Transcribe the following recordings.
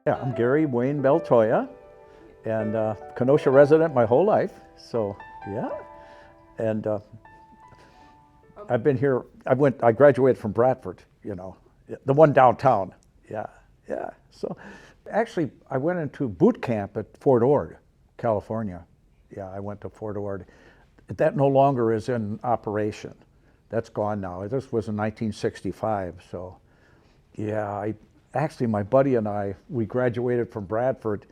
Yeah, I'm Gary Wayne Beltoya, and Kenosha resident my whole life. So, yeah, and I've been here. I graduated from Bradford. The one downtown. Yeah, yeah. So, actually, I went into boot camp at Fort Ord, California. Yeah, I went to Fort Ord. That no longer is in operation. That's gone now. This was in 1965. So, yeah, my buddy and we graduated from Bradford,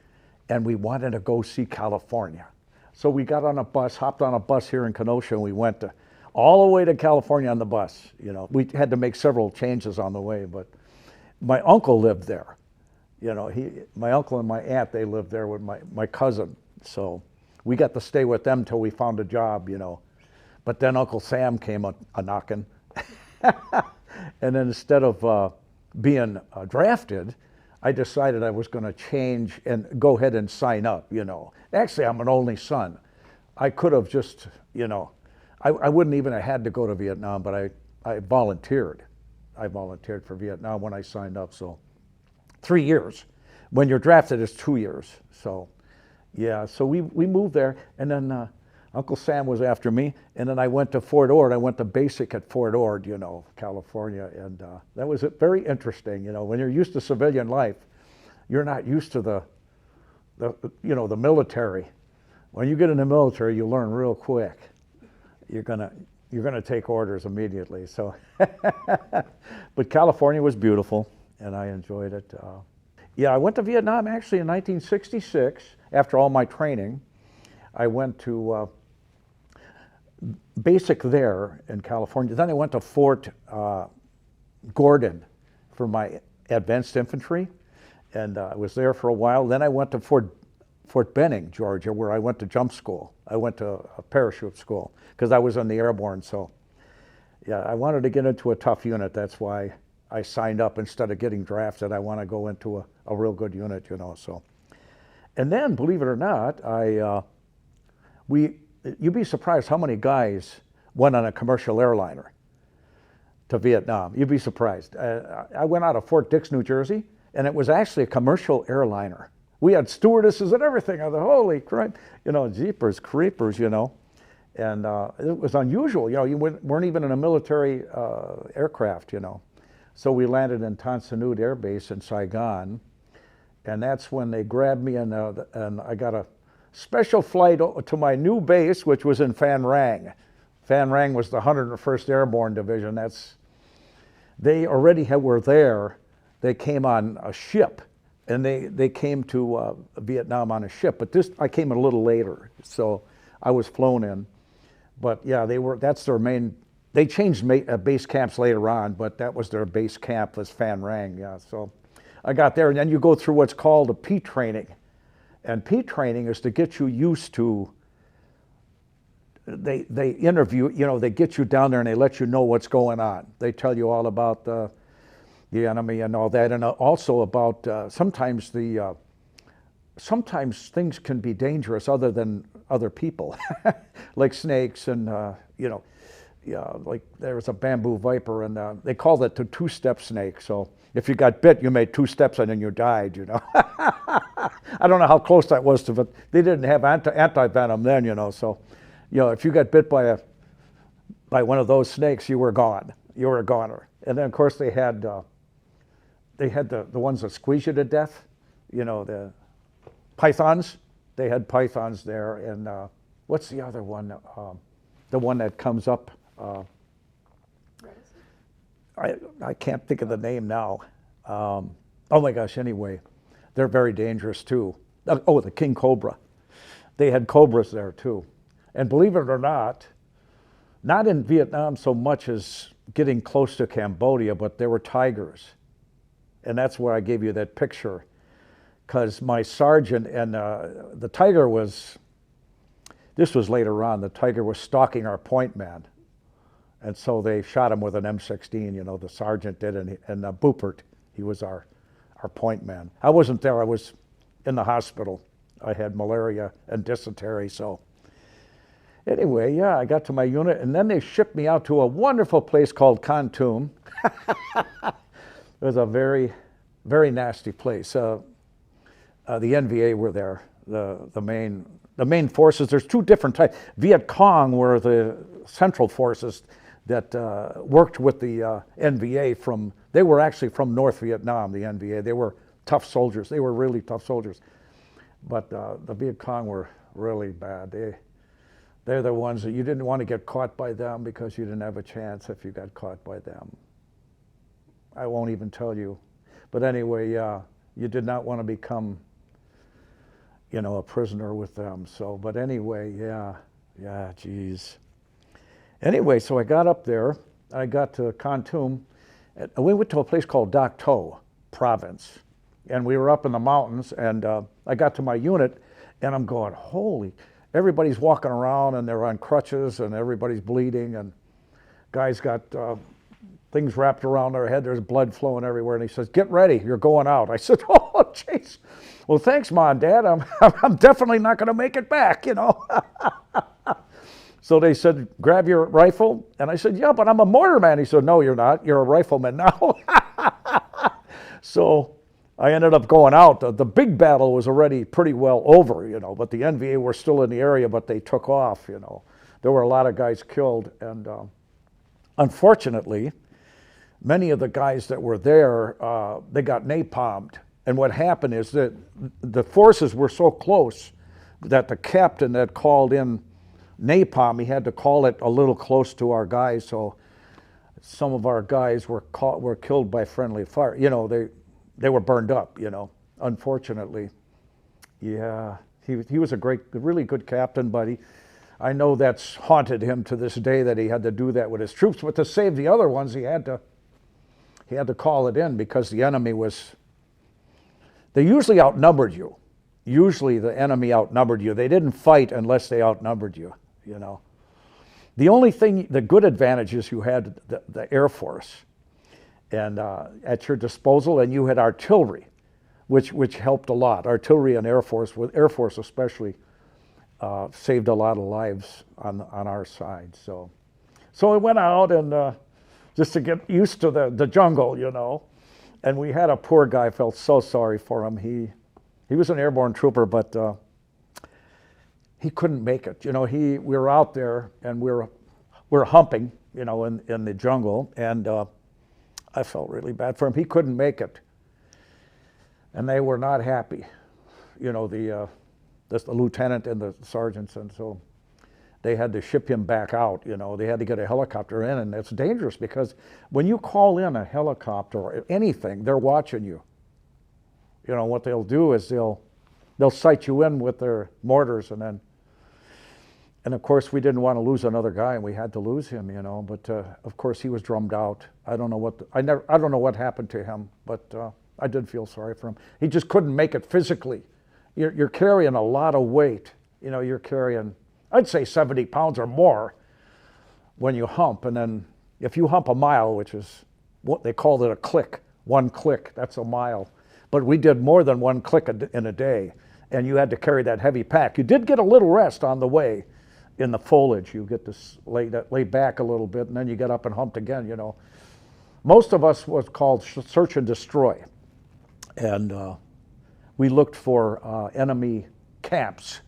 and we wanted to go see California. So we got on a bus, hopped on a bus here in Kenosha, and we went all the way to California on the bus. We had to make several changes on the way, but my uncle lived there. My uncle and my aunt, they lived there with my cousin. So we got to stay with them till we found a job. But then Uncle Sam came a knocking. And then instead of being drafted, I decided I was going to change and go ahead and sign up. Actually, I'm an only son. I could have just, I wouldn't even have had to go to Vietnam, but I volunteered. I volunteered for Vietnam when I signed up. So 3 years. When you're drafted, it's 2 years. So, yeah, so we moved there, and then Uncle Sam was after me, and then I went to Fort Ord. I went to basic at Fort Ord, California, and that was very interesting. When you're used to civilian life, you're not used to the military. When you get in the military, you learn real quick. You're gonna take orders immediately. So, but California was beautiful, and I enjoyed it. Yeah, I went to Vietnam actually in 1966 after all my training. I went to basic there in California. Then I went to Fort Gordon for my advanced infantry, and I was there for a while. Then I went to Fort Benning, Georgia, where I went to jump school. I went to a parachute school because I was in the airborne. So, yeah, I wanted to get into a tough unit. That's why I signed up instead of getting drafted. I want to go into a real good unit, So, and then, believe it or not, you'd be surprised how many guys went on a commercial airliner to Vietnam. You'd be surprised. I went out of Fort Dix, New Jersey, and it was actually a commercial airliner. We had stewardesses and everything. I thought, holy crap, jeepers, creepers, And it was unusual. You weren't even in a military aircraft, So we landed in Tan Son Nhut Air Base in Saigon, and that's when they grabbed me, and I got a special flight to my new base, which was in Phan Rang. Phan Rang was the 101st Airborne Division. They already were there. They came on a ship, and they came to Vietnam on a ship. But I came a little later, so I was flown in. But yeah, that's their main. They changed base camps later on, but that was their base camp, was Phan Rang. Yeah, so I got there, and then you go through what's called a P training. And P training is to get you used to, they interview, they get you down there and they let you know what's going on. They tell you all about the enemy and all that, and also about sometimes things can be dangerous other than other people, like snakes and, yeah, like there was a bamboo viper, and they called it the two-step snake. So if you got bit, you made 2 steps and then you died, I don't know how close that was to it. They didn't have anti-venom then, So, if you got bit by one of those snakes, you were gone. You were a goner. And then, of course, they had the ones that squeeze you to death, the pythons. They had pythons there. And what's the other one? The one that comes up. I can't think of the name now. Oh my gosh, anyway, they're very dangerous too. Oh, the king cobra. They had cobras there too. And believe it or not in Vietnam so much as getting close to Cambodia, but there were tigers. And that's where I gave you that picture. Because my sergeant and the tiger this was later on, the tiger was stalking our point man. And so they shot him with an M16, the sergeant did, and Boopert, he was our point man. I wasn't there, I was in the hospital. I had malaria and dysentery, so. Anyway, yeah, I got to my unit, and then they shipped me out to a wonderful place called Kon Tum. It was a very, very nasty place. The NVA were there. The main forces. There's two different types. Viet Cong were the central forces that worked with the NVA from. They were actually from North Vietnam. The NVA. They were tough soldiers. They were really tough soldiers. But the Viet Cong were really bad. They're the ones that you didn't want to get caught by them because you didn't have a chance if you got caught by them. I won't even tell you. But anyway, you did not want to become, a prisoner with them. So, but anyway, geez. Anyway, so I got up there. I got to Kon Tum. We went to a place called Dak To province. And we were up in the mountains, and I got to my unit, and I'm going, holy, everybody's walking around, and they're on crutches, and everybody's bleeding, and guys got things wrapped around their head. There's blood flowing everywhere, and he says, get ready, you're going out. I said, oh, jeez. Well, thanks, Mom and Dad. I'm definitely not going to make it back, So they said, grab your rifle. And I said, yeah, but I'm a mortarman. He said, no, you're not. You're a rifleman now. So I ended up going out. The big battle was already pretty well over, but the NVA were still in the area, but they took off, There were a lot of guys killed. And unfortunately, many of the guys that were there, they got napalmed. And what happened is that the forces were so close that the captain that called in napalm, he had to call it a little close to our guys. So some of our guys were killed by friendly fire. They were burned up, unfortunately. Yeah, he was a really good captain, but I know that's haunted him to this day that he had to do that with his troops. But to save the other ones, he had to call it in because the enemy they usually outnumbered you. Usually the enemy outnumbered you. They didn't fight unless they outnumbered you, The only thing, the good advantage is you had the Air Force and at your disposal, and you had artillery, which helped a lot. Artillery and Air Force, with Air Force especially, saved a lot of lives on our side. So I went out and just to get used to the jungle, And we had a poor guy. I felt so sorry for him. He was an airborne trooper, but he couldn't make it. We were out there and we were humping, in the jungle, and I felt really bad for him. He couldn't make it, and they were not happy. The lieutenant and the sergeants, and so they had to ship him back out. They had to get a helicopter in, and it's dangerous because when you call in a helicopter or anything, they're watching you. What they'll do is they'll sight you in with their mortars, and of course we didn't want to lose another guy, and we had to lose him. But of course he was drummed out. I don't know what happened to him, but I did feel sorry for him. He just couldn't make it physically. You're carrying a lot of weight. You're carrying, I'd say 70 pounds or more when you hump. And then if you hump a mile, which is what they called it, a click, one click, that's a mile. But we did more than one click in a day, and you had to carry that heavy pack. You did get a little rest on the way in the foliage. You get to lay back a little bit, and then you get up and humped again, Most of us was called search and destroy. And we looked for enemy camps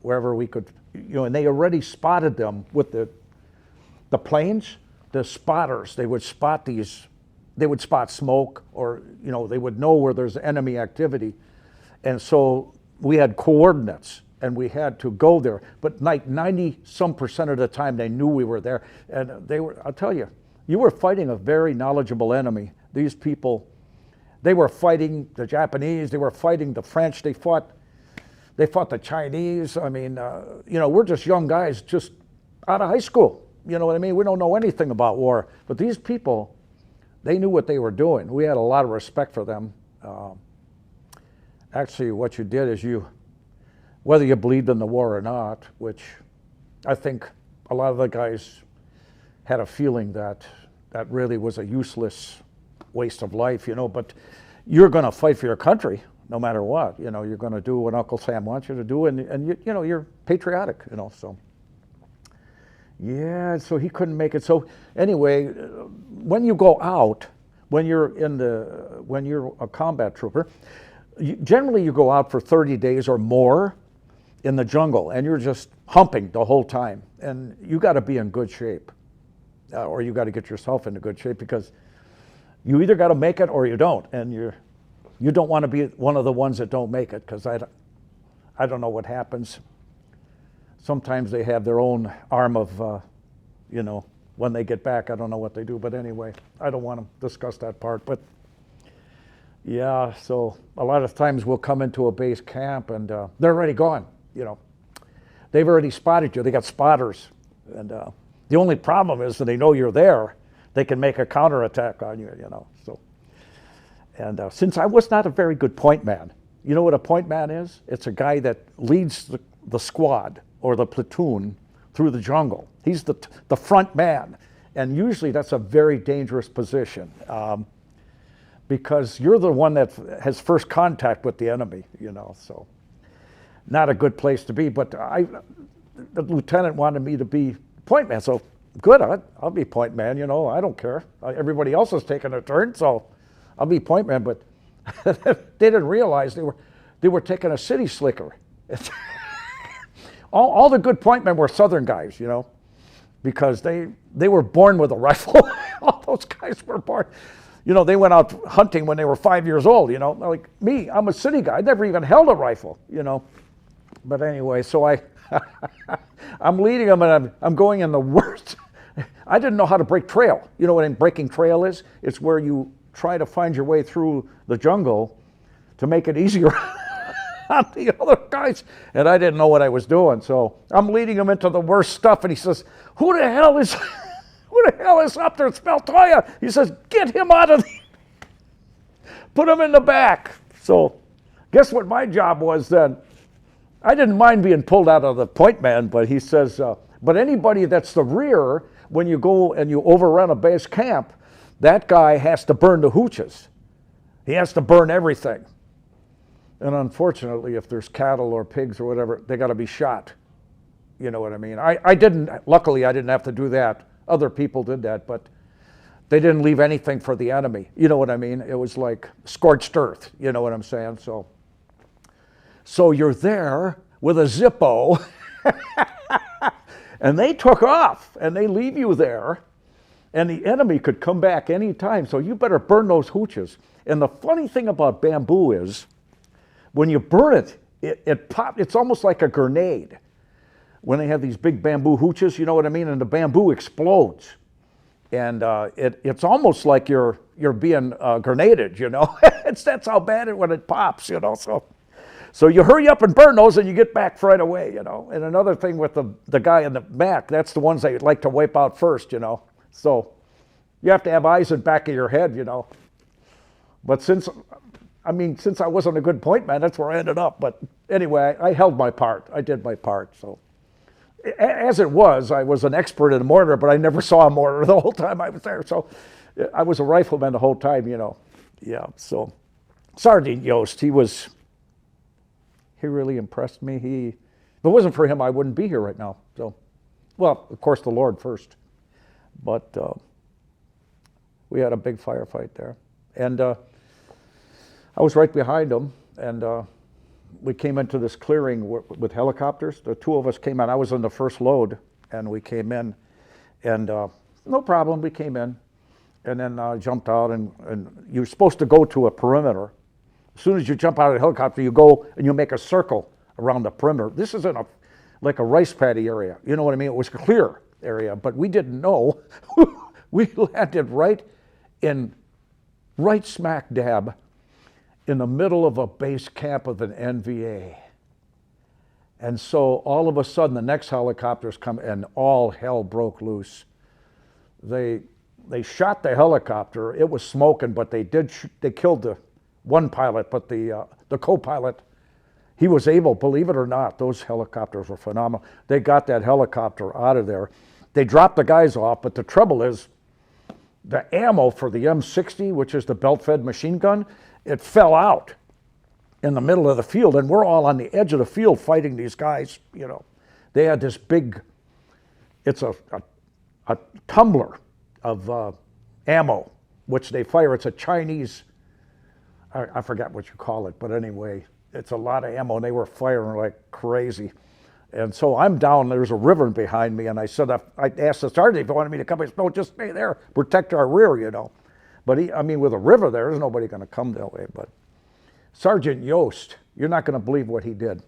wherever we could, and they already spotted them with the planes, the spotters. They would spot smoke, or, they would know where there's enemy activity. And so we had coordinates and we had to go there. But like 90% of the time they knew we were there. And I'll tell you, you were fighting a very knowledgeable enemy. These people, they were fighting the Japanese, they were fighting the French, they fought the Chinese. I mean, we're just young guys just out of high school. You know what I mean? We don't know anything about war. But these people, they knew what they were doing. We had a lot of respect for them. Actually, what you did is whether you believed in the war or not, which I think a lot of the guys had a feeling that really was a useless waste of life, but you're going to fight for your country no matter what. You're going to do what Uncle Sam wants you to do, and you're patriotic, so. Yeah, so he couldn't make it. So anyway, when you go out, when you're a combat trooper, Generally, you go out for 30 days or more in the jungle, and you're just humping the whole time. And you got to be in good shape, or you got to get yourself into good shape, because you either got to make it or you don't. And you don't want to be one of the ones that don't make it, because I don't know what happens. Sometimes they have their own arm of, when they get back, I don't know what they do. But anyway, I don't want to discuss that part. But yeah, so a lot of times we'll come into a base camp and they're already gone. They've already spotted you. They got spotters. And the only problem is that they know you're there. They can make a counterattack on you, So, and since I was not a very good point man, you know what a point man is? It's a guy that leads the squad or the platoon through the jungle. He's the front man. And usually that's a very dangerous position. Because you're the one that has first contact with the enemy, so not a good place to be. But the lieutenant wanted me to be point man, so good, I'll be point man, I don't care. Everybody else is taking a turn, so I'll be point man. But they didn't realize they were taking a city slicker. all the good point men were Southern guys, because they were born with a rifle. All those guys were born. They went out hunting when they were 5 years old, like me, I'm a city guy. I never even held a rifle, But anyway, so I'm leading them, and I'm going in the worst. I didn't know how to break trail. You know what breaking trail is? It's where you try to find your way through the jungle to make it easier on the other guys. And I didn't know what I was doing. So I'm leading him into the worst stuff, and he says, who the hell is up there? It's Beltoya. He says, get him out of put him in the back. So guess what my job was then? I didn't mind being pulled out of the point man, but he says, but anybody that's the rear, when you go and you overrun a base camp, that guy has to burn the hooches. He has to burn everything. And unfortunately, if there's cattle or pigs or whatever, they got to be shot. You know what I mean? Luckily, I didn't have to do that. Other people did that, but they didn't leave anything for the enemy. You know what I mean? It was like scorched earth. You know what I'm saying? So you're there with a Zippo, and they took off, and they leave you there, and the enemy could come back anytime. So you better burn those hooches. And the funny thing about bamboo is, when you burn it pops. It's almost like a grenade. When they have these big bamboo hooches, you know what I mean? And the bamboo explodes. And it's almost like you're being grenaded, That's how bad when it pops, So you hurry up and burn those, and you get back right away, And another thing with the guy in the back, that's the ones they like to wipe out first, So you have to have eyes in the back of your head, But since I wasn't a good point man, that's where I ended up. But anyway, I held my part. I did my part, so. As it was, I was an expert in mortar, but I never saw a mortar the whole time I was there. So I was a rifleman the whole time, Yeah, so Sergeant Yost, he really impressed me. If it wasn't for him, I wouldn't be here right now. So, well, of course, the Lord first. But we had a big firefight there. And I was right behind him, and we came into this clearing with helicopters. The two of us came in. I was on the first load, and we came in, and no problem, we came in, and then jumped out, and you're supposed to go to a perimeter. As soon as you jump out of the helicopter, you go and you make a circle around the perimeter. This isn't like a rice paddy area, you know what I mean? It was a clear area, but we didn't know. We landed right smack dab in the middle of a base camp of an NVA. And so all of a sudden the next helicopters come and all hell broke loose. They shot the helicopter. It was smoking, but they killed the one pilot, but the co-pilot, he was able, believe it or not, those helicopters were phenomenal. They got that helicopter out of there. They dropped the guys off, but the trouble is the ammo for the M60, which is the belt-fed machine gun, it fell out in the middle of the field, and we're all on the edge of the field fighting these guys, They had this big, it's a tumbler of ammo, which they fire. It's a Chinese I forgot what you call it, but anyway, it's a lot of ammo, and they were firing like crazy. And so I'm down, there's a river behind me, and I said, I asked the sergeant if he wanted me to come. He said, no, just stay there, protect our rear, you know. But I mean, with a river there's nobody going to come that way. But Sergeant Yost, you're not going to believe what he did.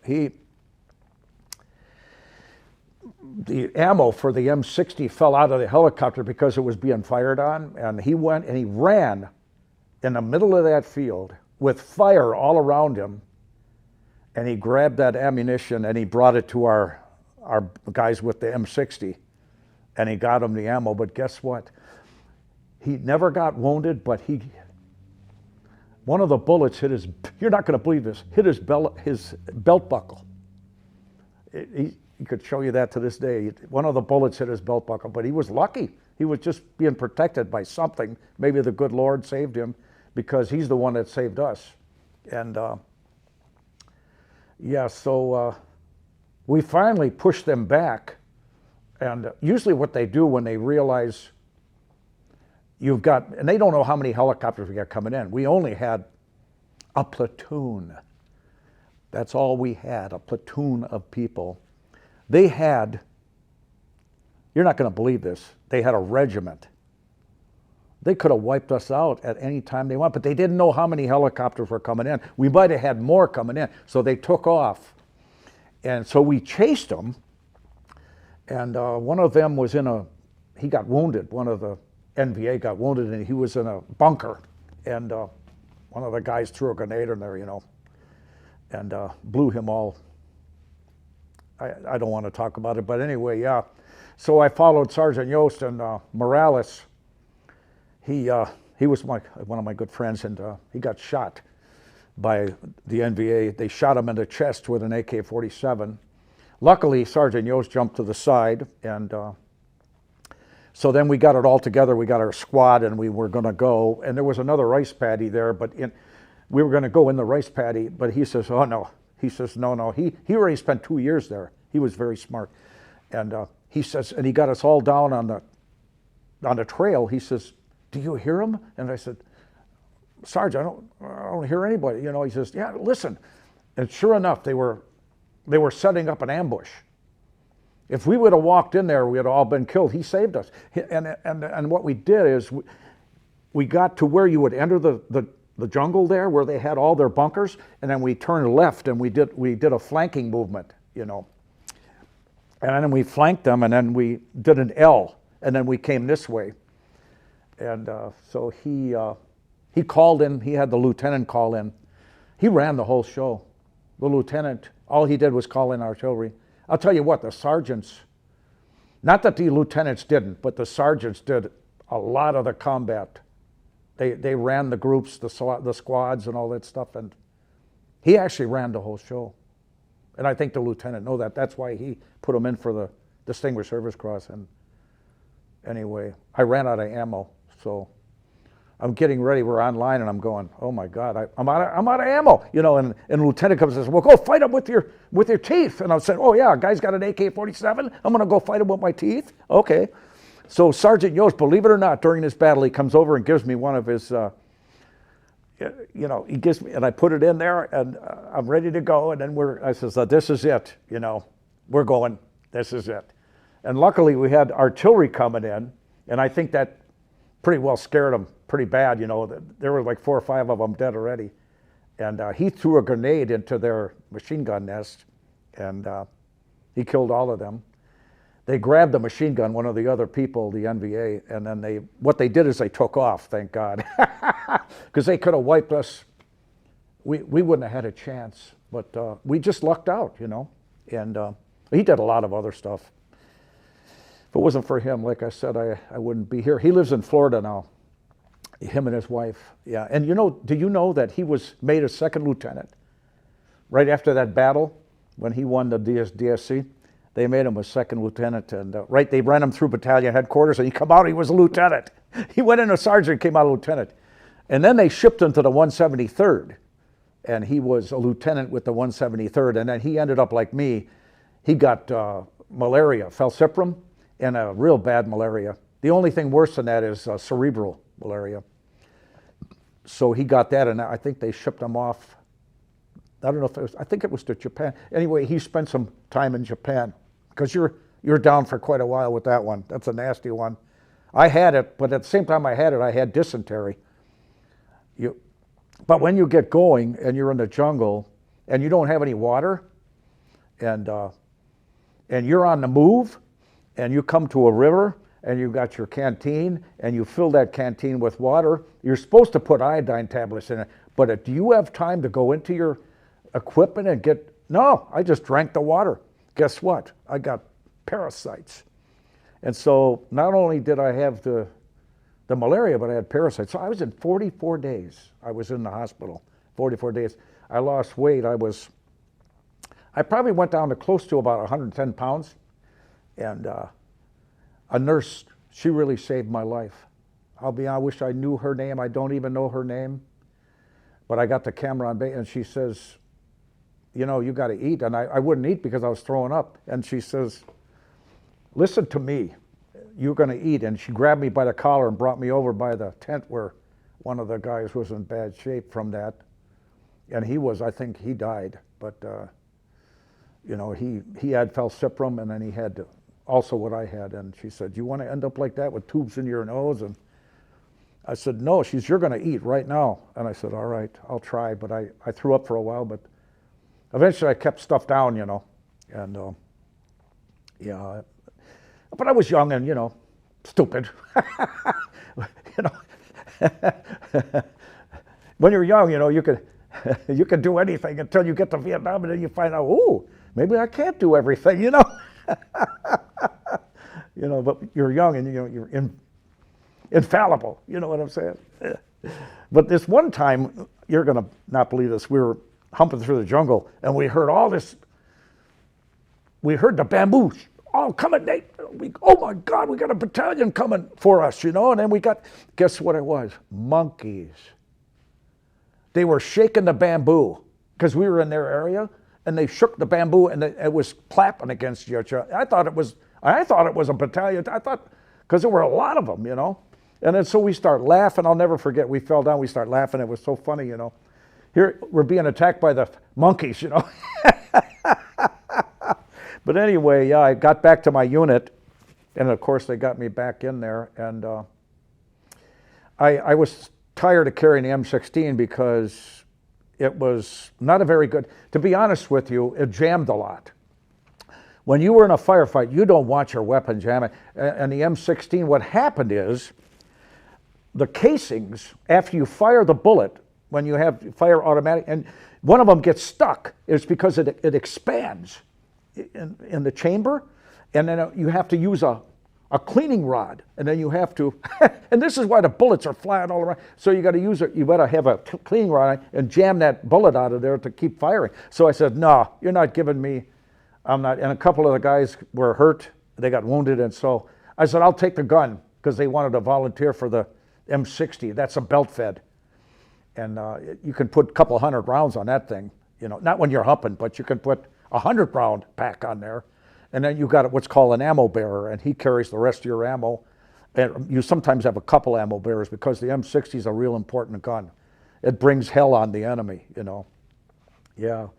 The ammo for the M60 fell out of the helicopter because it was being fired on, and he went and he ran in the middle of that field with fire all around him, and he grabbed that ammunition and he brought it to our guys with the M60, and he got them the ammo. But guess what? He never got wounded, but one of the bullets hit his, you're not going to believe this, hit his belt buckle. He could show you that to this day. One of the bullets hit his belt buckle, but he was lucky. He was just being protected by something. Maybe the good Lord saved him, because he's the one that saved us. And so we finally pushed them back. And usually what they do when they realize you've got, and they don't know how many helicopters we got coming in. We only had a platoon. That's all we had, a platoon of people. They had, you're not going to believe this, they had a regiment. They could have wiped us out at any time they want, but they didn't know how many helicopters were coming in. We might have had more coming in, so they took off. And so we chased them, and one of them was he got wounded. One of the NVA got wounded, and he was in a bunker. And one of the guys threw a grenade in there, you know, and blew him all. I don't want to talk about it, but anyway, yeah. So I followed Sergeant Yost, and Morales. He was one of my good friends, and he got shot by the NVA. They shot him in the chest with an AK-47. Luckily, Sergeant Yost jumped to the side, and so then we got it all together. We got our squad, and we were going to go. And there was another rice paddy there, but we were going to go in the rice paddy. But he says, "Oh no." He says, "No." He already spent 2 years there. He was very smart, and he says, and he got us all down on the trail. He says, "Do you hear him?" And I said, "Sarge, I don't hear anybody." You know, he says, "Yeah, listen." And sure enough, they were setting up an ambush. If we would have walked in there, we would have all been killed. He saved us. And what we did is we got to where you would enter the jungle there, where they had all their bunkers, and then we turned left, and we did a flanking movement, you know. And then we flanked them, and then we did an L, and then we came this way. And so he called in. He had the lieutenant call in. He ran the whole show. The lieutenant, all he did was call in artillery. I'll tell you what, the sergeants, not that the lieutenants didn't, but the sergeants did a lot of the combat. They ran the groups, the squads and all that stuff, and he actually ran the whole show. And I think the lieutenant knew that. That's why he put him in for the Distinguished Service Cross. And anyway, I ran out of ammo, so I'm getting ready. We're online, and I'm going, "Oh my God, I'm out of ammo," you know. And the lieutenant comes and says, "Well, go fight him with your teeth." And I said, "Oh yeah, a guy's got an AK-47. I'm going to go fight him with my teeth." Okay. So Sergeant Yost, believe it or not, during this battle, he comes over and gives me one of his, he gives me, and I put it in there, and I'm ready to go. And then I says, "This is it, you know, we're going. This is it." And luckily, we had artillery coming in, and I think that pretty well scared them pretty bad, you know. There were like 4 or 5 of them dead already. And he threw a grenade into their machine gun nest, and he killed all of them. They grabbed the machine gun, one of the other people, the NVA, and then what they did is they took off, thank God. Because they could have wiped us. We wouldn't have had a chance, but we just lucked out, you know. And he did a lot of other stuff. If it wasn't for him, like I said, I wouldn't be here. He lives in Florida now, him and his wife. Yeah, and do you know that he was made a second lieutenant? Right after that battle, when he won the DSC, they made him a second lieutenant. And they ran him through battalion headquarters, and he come out, he was a lieutenant. He went in a sergeant, came out a lieutenant. And then they shipped him to the 173rd, and he was a lieutenant with the 173rd. And then he ended up like me. He got malaria, falciparum, and a real bad malaria. The only thing worse than that is cerebral malaria. so he got that, and I think they shipped him off. I don't know if it was, I think it was to Japan. Anyway, he spent some time in Japan, because you're down for quite a while with that one. That's a nasty one. I had it, but at the same time I had dysentery. But when you get going and you're in the jungle and you don't have any water, and you're on the move, and you come to a river and you've got your canteen and you fill that canteen with water, you're supposed to put iodine tablets in it. But do you have time to go into your equipment and get? No, I just drank the water. Guess what? I got parasites. And so not only did I have the malaria, but I had parasites. So I was in 44 days. I was in the hospital, 44 days. I lost weight. I probably went down to close to about 110 pounds. And a nurse, she really saved my life. I wish I knew her name. I don't even know her name. But I got the camera on, and she says, you know, you got to eat. And I wouldn't eat because I was throwing up. And she says, listen to me, you're going to eat. And she grabbed me by the collar and brought me over by the tent where one of the guys was in bad shape from that. And I think he died. But, you know, he had falciparum, and then he had also what I had. And she said, you want to end up like that with tubes in your nose? And I said, no. She said, you're going to eat right now. And I said, all right, I'll try. But I threw up for a while, but eventually I kept stuff down, you know. And, yeah. But I was young and, you know, stupid. You know, when you're young, you know, you could do anything until you get to Vietnam, and then you find out, oh, maybe I can't do everything, you know. You know, but you're young and, you know, you're infallible. You know what I'm saying? But this one time, you're going to not believe this. We were humping through the jungle, and we heard all this. We heard the bamboo all coming. Oh my God, we got a battalion coming for us, you know. And then we got, guess what it was? Monkeys. They were shaking the bamboo because we were in their area, and they shook the bamboo, and it was clapping against each other. I thought it was a battalion. I thought, because there were a lot of them, you know. And then so we start laughing. I'll never forget. We fell down. We start laughing. It was so funny, you know. Here we're being attacked by the monkeys, you know. But anyway, yeah, I got back to my unit, and of course they got me back in there. And I was tired of carrying the M16 because it was not a very good. To be honest with you, it jammed a lot. When you were in a firefight, you don't want your weapon jamming. And the M16, what happened is, the casings, after you fire the bullet, when you have fire automatic, and one of them gets stuck, it's because it expands in the chamber, and then you have to use a cleaning rod, and then you have to, and this is why the bullets are flying all around. So you got to use it. You better have a cleaning rod and jam that bullet out of there to keep firing. So I said, no, you're not giving me. I'm not. And a couple of the guys were hurt. They got wounded, and so I said, I'll take the gun, because they wanted to volunteer for the M60. That's a belt fed, and you can put a couple hundred rounds on that thing. You know, not when you're humping, but you can put 100 round pack on there. And then you got what's called an ammo bearer, and he carries the rest of your ammo. And you sometimes have a couple ammo bearers, because the M60 is a real important gun. It brings hell on the enemy, you know. Yeah.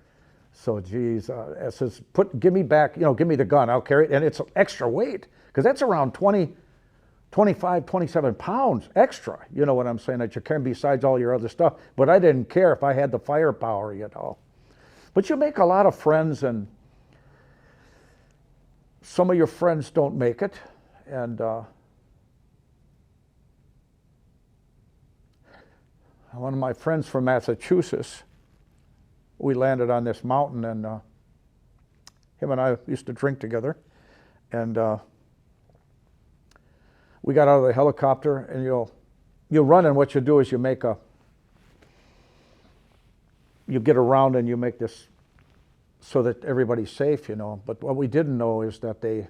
So, geez, it says, give me back, you know, give me the gun, I'll carry it. And it's extra weight, because that's around 25, 27 pounds extra, you know what I'm saying, that you carry besides all your other stuff. But I didn't care if I had the firepower, you know. But you make a lot of friends, and some of your friends don't make it. And one of my friends from Massachusetts, we landed on this mountain, and him and I used to drink together. And we got out of the helicopter, and you run, and what you do is you get around and you make this so that everybody's safe, you know. But what we didn't know is that they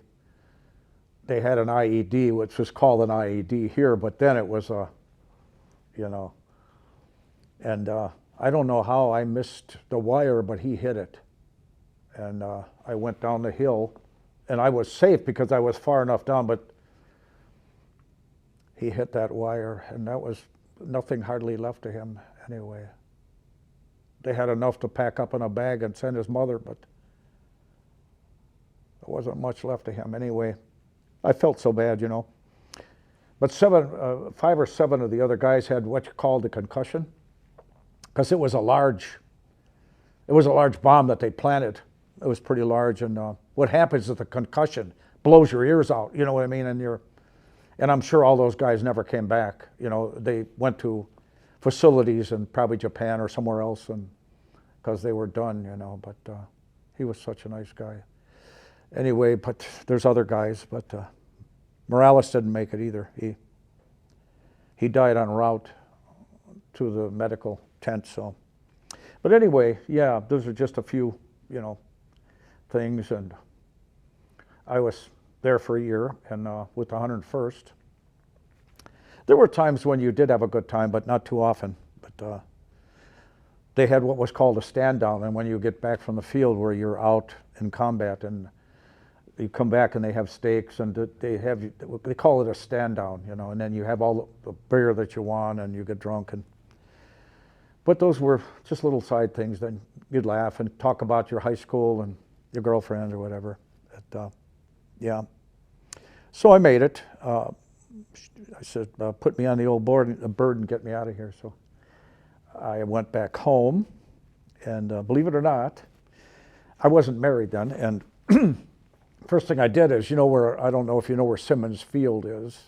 had an IED, which was called an IED here, but then it was you know. And I don't know how I missed the wire, but he hit it. And I went down the hill, and I was safe because I was far enough down, but he hit that wire, and nothing hardly left of him anyway. They had enough to pack up in a bag and send his mother, but there wasn't much left of him anyway. I felt so bad, you know. But 5 or 7 of the other guys had what you called a concussion, because it was a large bomb that they planted. It was pretty large, and what happens is the concussion blows your ears out, you know what I mean? And I'm sure all those guys never came back. You know, they went to facilities in probably Japan or somewhere else, and because they were done, you know. But he was such a nice guy. Anyway, but there's other guys, but Morales didn't make it either. He died en route to the medical tent. So, but anyway, yeah, those are just a few, you know, things. And I was there for a year, and with the 101st. There were times when you did have a good time, but not too often. But they had what was called a stand down, and when you get back from the field where you're out in combat, and you come back and they have steaks, and they call it a stand down, you know, and then you have all the beer that you want, and you get drunk. But those were just little side things. Then you'd laugh and talk about your high school and your girlfriend or whatever. Yeah. So I made it. I said, put me on the old bird and get me out of here. So I went back home, and believe it or not, I wasn't married then. And first thing I did is, you know where, I don't know if you know where Simmons Field is.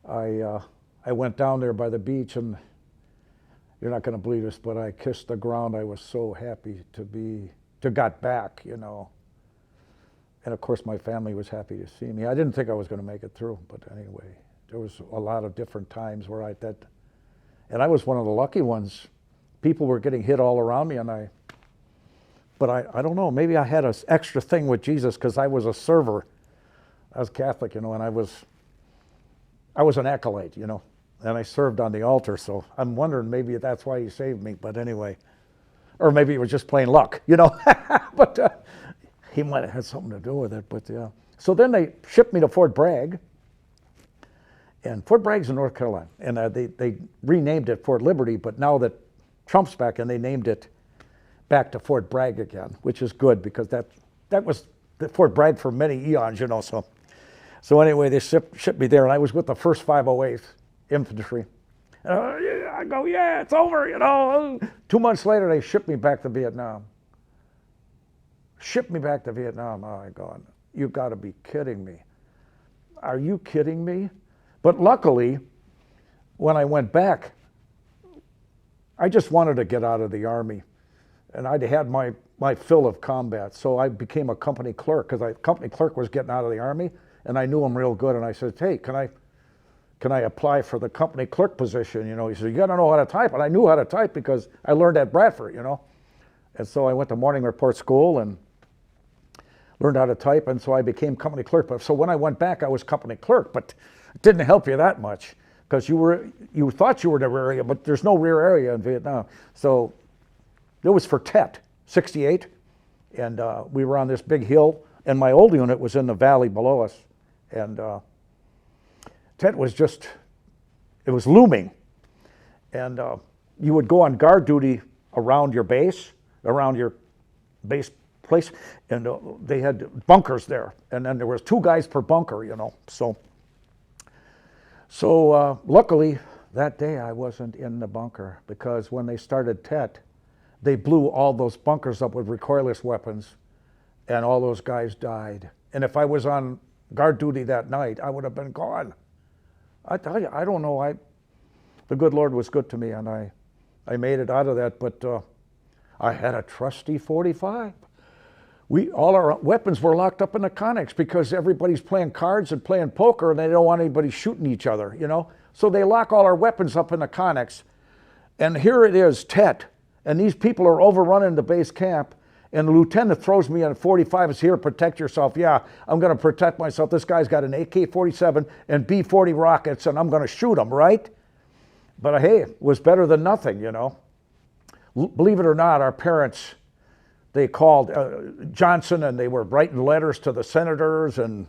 I went down there by the beach, and you're not going to believe this, but I kissed the ground. I was so happy to got back, you know. And of course, my family was happy to see me. I didn't think I was going to make it through, but anyway, there was a lot of different times where and I was one of the lucky ones. People were getting hit all around me, but I don't know, maybe I had an extra thing with Jesus, because I was a server. I was Catholic, you know, and I was an acolyte, you know, and I served on the altar, so I'm wondering maybe that's why he saved me, but anyway. Or maybe it was just plain luck, you know, but he might have had something to do with it, but yeah. So then they shipped me to Fort Bragg, and Fort Bragg's in North Carolina, and they renamed it Fort Liberty, but now that Trump's back, and they named it back to Fort Bragg again, which is good, because that was the Fort Bragg for many eons, you know. So anyway, they shipped me there, and I was with the 1st 508th Infantry. I go, yeah, it's over, you know. 2 months later, they shipped me back to Vietnam. Shipped me back to Vietnam. Oh, my God, you've got to be kidding me. Are you kidding me? But luckily, when I went back, I just wanted to get out of the Army. And I'd had my fill of combat, so I became a company clerk, because company clerk was getting out of the Army, and I knew him real good, and I said, hey, can I apply for the company clerk position? You know, he said, you gotta know how to type. And I knew how to type because I learned at Bradford, you know. And so I went to morning report school and learned how to type, and so I became company clerk. But so when I went back, I was company clerk, but it didn't help you that much, because you thought you were in the rear area, but there's no rear area in Vietnam. So it was for Tet, 68, and we were on this big hill, and my old unit was in the valley below us, and Tet was it was looming, and you would go on guard duty around your base place, and they had bunkers there, and then there was 2 guys per bunker, you know. So luckily that day I wasn't in the bunker, because when they started Tet, they blew all those bunkers up with recoilless weapons, and all those guys died. And if I was on guard duty that night, I would have been gone. I tell you, I don't know. The good Lord was good to me, and I made it out of that. But I had a trusty 45. All our weapons were locked up in the Connex, because everybody's playing cards and playing poker, and they don't want anybody shooting each other, you know. So they lock all our weapons up in the Connex, and here it is, Tet, and these people are overrunning the base camp. And the lieutenant throws me on a 45 and says, here, protect yourself. Yeah, I'm going to protect myself. This guy's got an AK-47 and B-40 rockets, and I'm going to shoot him, right? But hey, it was better than nothing, you know. Believe it or not, our parents, they called Johnson, and they were writing letters to the senators, and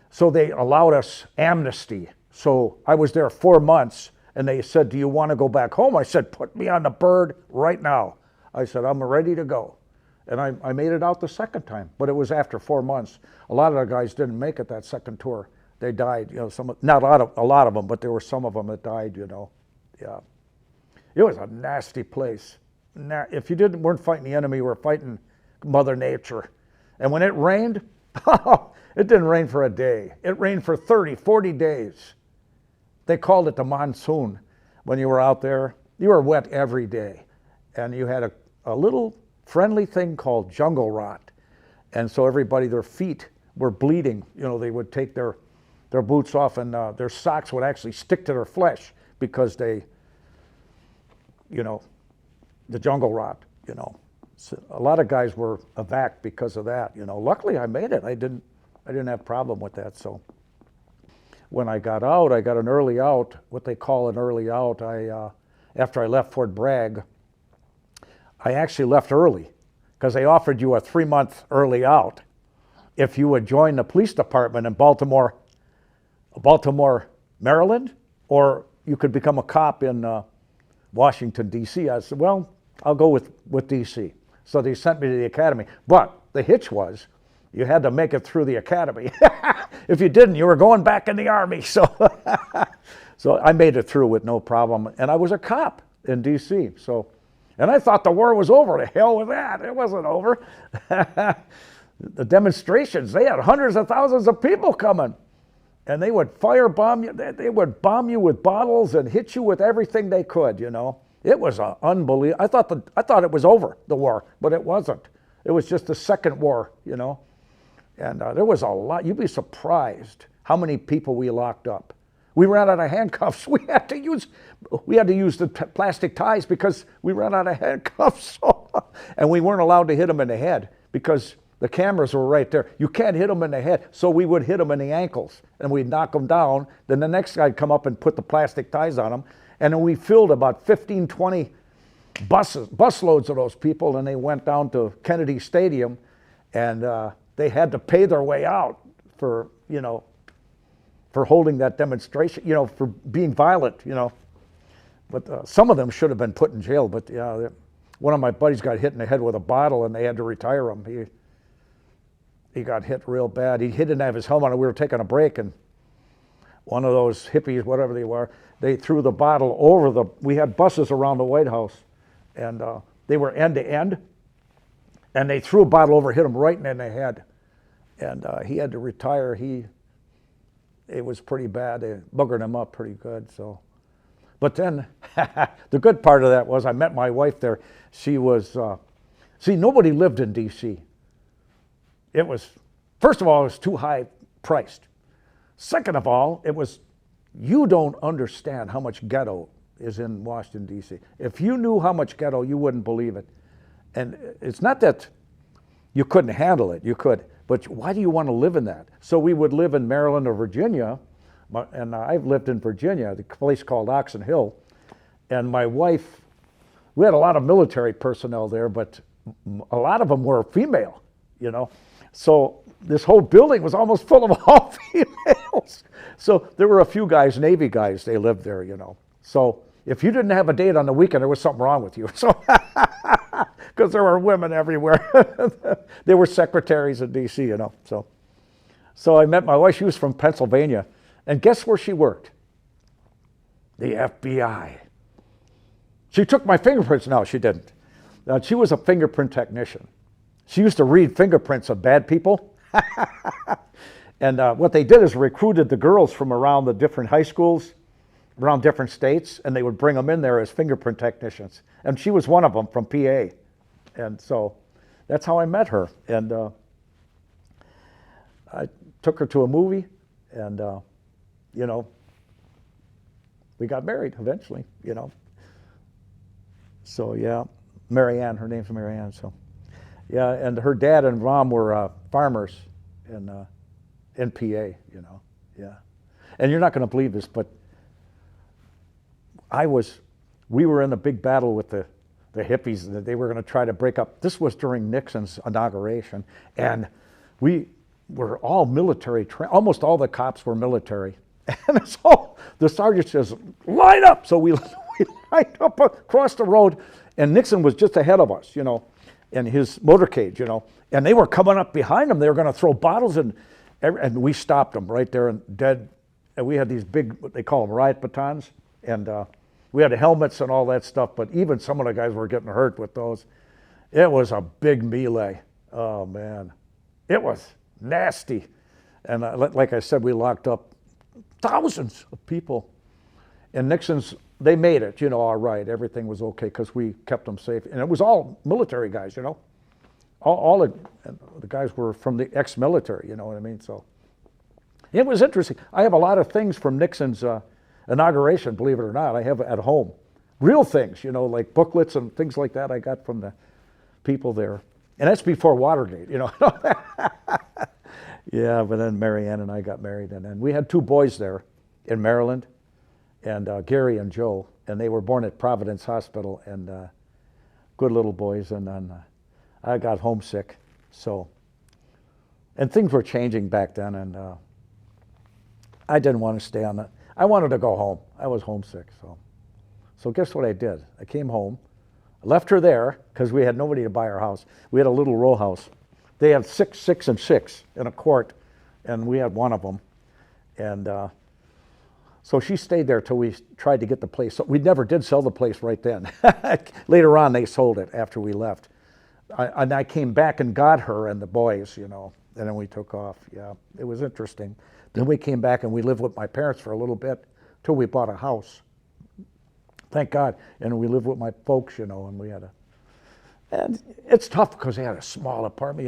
so they allowed us amnesty. So I was there 4 months, And they said, do you want to go back home? I said, put me on the bird right now. I said, I'm ready to go. And I made it out the second time, but it was after 4 months. A lot of the guys didn't make it that second tour. They died, not a lot of them, but there were some of them that died, Yeah. It was a nasty place. If you weren't fighting the enemy, you were fighting Mother Nature. And when it rained, it didn't rain for a day. It rained for 30, 40 days. They called it the monsoon. When you were out there, you were wet every day. And you had a little friendly thing called jungle rot. And so everybody, their feet were bleeding. They would take their boots off, and their socks would actually stick to their flesh because they, the jungle rot, So a lot of guys were evac because of that, Luckily I made it. I didn't have a problem with that. So when I got out, I got an early out, what they call an early out. After I left Fort Bragg, I actually left early because they offered you a 3-month early out if you would join the police department in Baltimore, Maryland, or you could become a cop in Washington, D.C. I said, well, I'll go with D.C. So they sent me to the academy. But the hitch was you had to make it through the academy. If you didn't, you were going back in the Army. So, so I made it through with no problem. And I was a cop in D.C. And I thought the war was over. The hell with that. It wasn't over. The demonstrations, they had hundreds of thousands of people coming. And they would firebomb you. They would bomb you with bottles and hit you with everything they could, It was unbelievable. I thought it was over, the war, but it wasn't. It was just the second war, And there was a lot. You'd be surprised how many people we locked up. We ran out of handcuffs. We had to use the plastic ties because we ran out of handcuffs. And we weren't allowed to hit them in the head because the cameras were right there. You can't hit them in the head. So we would hit them in the ankles and we'd knock them down. Then the next guy'd come up and put the plastic ties on them. And then we filled about 15, 20 bus loads of those people, and they went down to Kennedy Stadium, and they had to pay their way out for holding that demonstration, for being violent, But some of them should have been put in jail. But yeah, one of my buddies got hit in the head with a bottle, and they had to retire him. He got hit real bad. He didn't have his helmet on. We were taking a break, and one of those hippies, whatever they were, they threw the bottle over we had buses around the White House, and they were end to end, and they threw a bottle over, hit him right in the head, and he had to retire. It was pretty bad. They boogered him up pretty good. So, but then the good part of that was I met my wife there. She was, nobody lived in D.C. It was, first of all, it was too high priced. Second of all, you don't understand how much ghetto is in Washington, D.C. If you knew how much ghetto, you wouldn't believe it. And it's not that you couldn't handle it, you could, but why do you want to live in that? So we would live in Maryland or Virginia, and I've lived in Virginia, the place called Oxon Hill, and my wife, we had a lot of military personnel there, but a lot of them were female, So this whole building was almost full of all females. So there were a few guys, Navy guys, they lived there, So if you didn't have a date on the weekend, there was something wrong with you. So, because there were women everywhere. They were secretaries in D.C., So I met my wife. She was from Pennsylvania. And guess where she worked? The FBI. She took my fingerprints. No, she didn't. She was a fingerprint technician. She used to read fingerprints of bad people. And what they did is recruited the girls from around the different high schools, around different states, and they would bring them in there as fingerprint technicians. And she was one of them from PA. And so that's how I met her. And I took her to a movie, and, we got married eventually, So, yeah, Marianne, her name's Marianne, so. Yeah, and her dad and mom were farmers in PA, yeah. And you're not going to believe this, but we were in a big battle with the hippies that they were going to try to break up. This was during Nixon's inauguration, and we were all military, almost all the cops were military. And so the sergeant says, line up. So we lined up across the road, and Nixon was just ahead of us, in his motorcade, and they were coming up behind him. They were going to throw bottles, and we stopped them right there and dead. And we had these big, what they call them riot batons, and we had helmets and all that stuff, but even some of the guys were getting hurt with those. It was a big melee. Oh, man. It was nasty. And like I said, we locked up thousands of people. And Nixon's, they made it, all right. Everything was okay because we kept them safe. And it was all military guys, All the guys were from the ex-military, you know what I mean? So it was interesting. I have a lot of things from Nixon's inauguration, believe it or not. I have at home. Real things, like booklets and things like that I got from the people there. And that's before Watergate, Yeah, but then Mary Ann and I got married, and then we had 2 boys there in Maryland, and Gary and Joe, and they were born at Providence Hospital, and good little boys, and then I got homesick, and things were changing back then, and I didn't want to stay I wanted to go home. I was homesick, so guess what I did? I came home, left her there, because we had nobody to buy our house. We had a little row house. They had 6, 6, and 6 in a court, and we had one of them. And so she stayed there till we tried to get the place. So we never did sell the place right then. Later on, they sold it after we left. And I came back and got her and the boys, and then we took off. Yeah, it was interesting. Then we came back and we lived with my parents for a little bit till we bought a house. Thank God. And we lived with my folks, and we had and it's tough because they had a small apartment,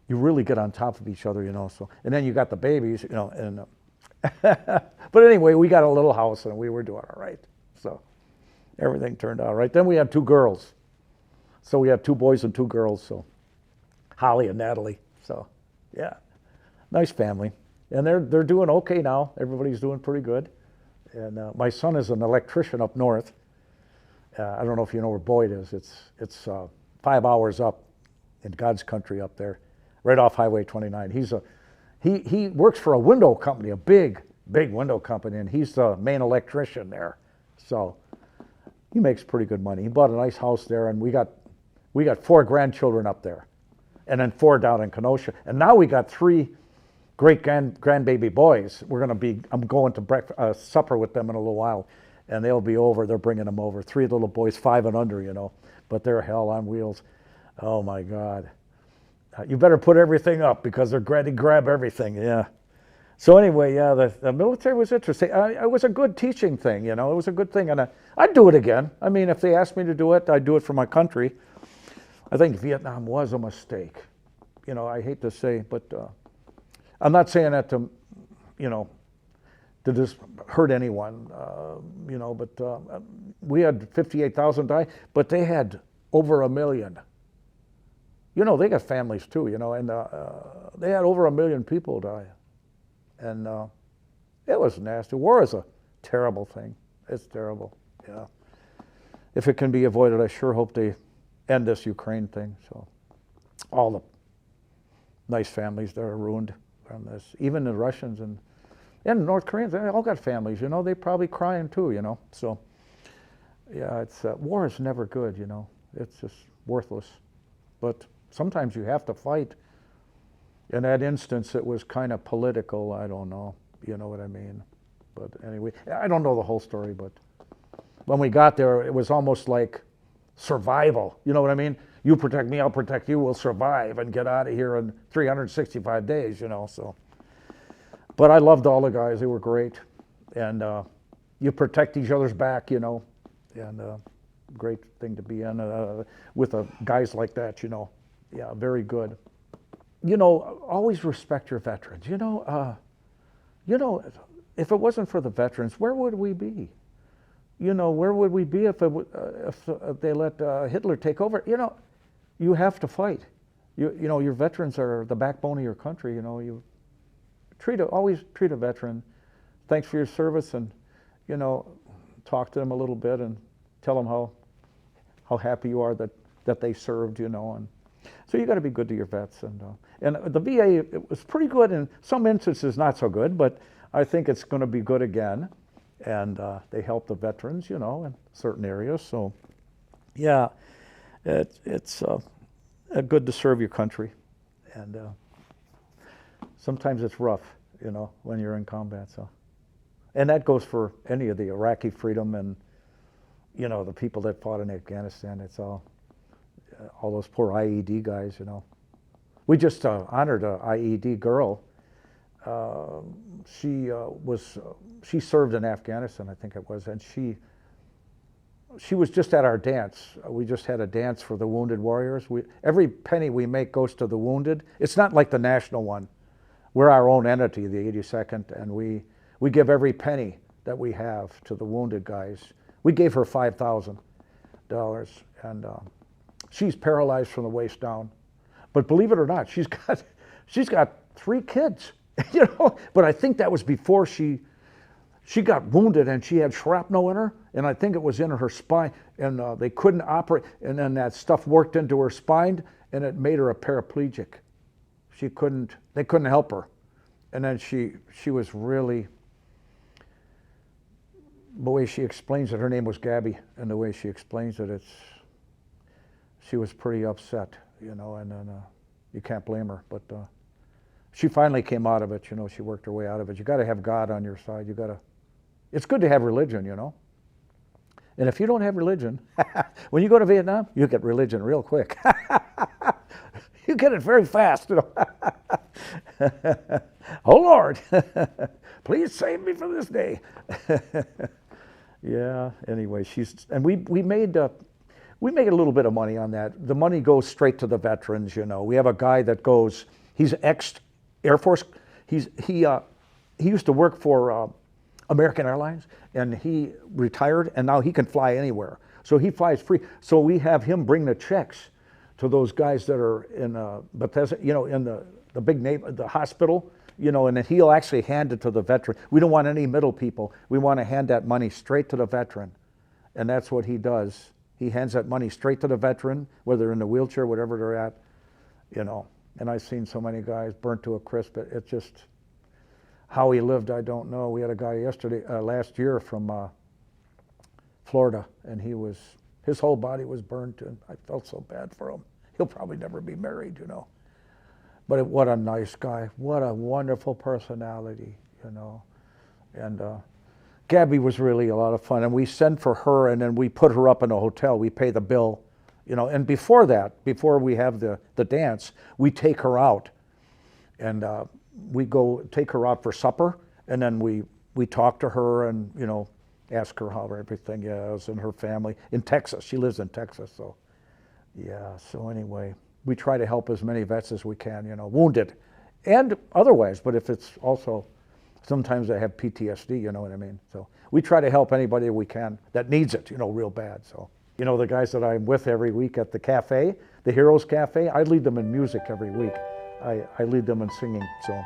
you really get on top of each other, so, and then you got the babies, and, but anyway, we got a little house and we were doing all right. So everything turned out right. Then we had 2 girls. So we had 2 boys and 2 girls, so Holly and Natalie. So yeah, nice family. And they're doing okay now. Everybody's doing pretty good. And my son is an electrician up north. I don't know if you know where Boyd is. It's 5 hours up in God's country up there, right off Highway 29. He works for a window company, a big window company, and he's the main electrician there. So he makes pretty good money. He bought a nice house there, and we got 4 grandchildren up there, and then 4 down in Kenosha, and now we got 3 great grandbaby boys. I'm going to supper with them in a little while. And they'll be over, they're bringing them over. 3 little boys, 5 and under, but they're hell on wheels. Oh my God. You better put everything up because they're glad to grab everything, yeah. So anyway, yeah, the military was interesting. It was a good teaching thing, it was a good thing. And I'd do it again. I mean, if they asked me to do it, I'd do it for my country. I think Vietnam was a mistake. I hate to say, but I'm not saying that to, to just hurt anyone, but we had 58,000 die, but they had over 1 million. They got families too, and they had over 1 million people die. And it was nasty. War is a terrible thing. It's terrible, yeah. If it can be avoided, I sure hope they end this Ukraine thing. So all the nice families that are ruined from this, even the Russians and North Koreans, they all got families, they probably crying too, So, yeah, it's war is never good, It's just worthless. But sometimes you have to fight. In that instance, it was kind of political. I don't know, you know what I mean. But anyway, I don't know the whole story, but when we got there, it was almost like survival. You know what I mean? You protect me, I'll protect you. We'll survive and get out of here in 365 days, So. But I loved all the guys. They were great. And you protect each other's back, and great thing to be in with guys like that, Yeah, very good. Always respect your veterans. If it wasn't for the veterans, where would we be? Where would we be if they let Hitler take over? You have to fight. Your veterans are the backbone of your country. You always treat a veteran. Thanks for your service, and talk to them a little bit and tell them how happy you are that they served. And so you got to be good to your vets. And the VA, it was pretty good in some instances, not so good, but I think it's going to be good again, and they help the veterans, you know, in certain areas. So, yeah, it's good to serve your country, and sometimes it's rough, you know, when you're in combat. So, and that goes for any of the Iraqi freedom and, you know, the people that fought in Afghanistan. It's all those poor IED guys, you know. We just honored a IED girl. She served in Afghanistan, I think it was, and she was just at our dance. We just had a dance for the wounded warriors. Every penny we make goes to the wounded. It's not like the national one. We're our own entity, the 82nd, and we give every penny that we have to the wounded guys. We gave her $5,000, and she's paralyzed from the waist down. But believe it or not, she's got 3 kids, you know. But I think that was before she got wounded, and she had shrapnel in her, and I think it was in her spine, and they couldn't operate, and then that stuff worked into her spine, and it made her a paraplegic. They couldn't help her, and then she was really, the way she explains it, her name was Gabby, and the way she explains it, she was pretty upset, you know, and then you can't blame her, but she finally came out of it, you know. She worked her way out of it. You got to have God on your side. It's good to have religion, you know. And if you don't have religion, when you go to Vietnam, you get religion real quick. You get it very fast, you know. Oh Lord, please save me from this day. Yeah. Anyway, we made a little bit of money on that. The money goes straight to the veterans, you know. We have a guy that goes. He's ex-Air Force. He used to work for American Airlines, and he retired, and now he can fly anywhere. So he flies free. So we have him bring the checks to those guys that are in Bethesda, you know, in the big the hospital, you know, and then he'll actually hand it to the veteran. We don't want any middle people. We want to hand that money straight to the veteran, and that's what he does. He hands that money straight to the veteran, whether they're in the wheelchair, whatever they're at, you know. And I've seen so many guys burnt to a crisp. It's just how he lived, I don't know. We had a guy last year from Florida, and his whole body was burnt, and I felt so bad for him. He'll probably never be married, you know. But what a nice guy. What a wonderful personality, you know. And Gabby was really a lot of fun. And we send for her, and then we put her up in a hotel. We pay the bill, you know. And before we have the dance, we take her out. And we go take her out for supper, and then we talk to her and, you know, ask her how everything is and her family in Texas. She lives in Texas, so yeah. So anyway, we try to help as many vets as we can, you know, wounded and otherwise. But if it's also, sometimes they have PTSD, you know what I mean? So we try to help anybody we can that needs it, you know, real bad. So, you know, the guys that I'm with every week at the cafe, the Heroes Cafe, I lead them in music every week. I lead them in singing, so.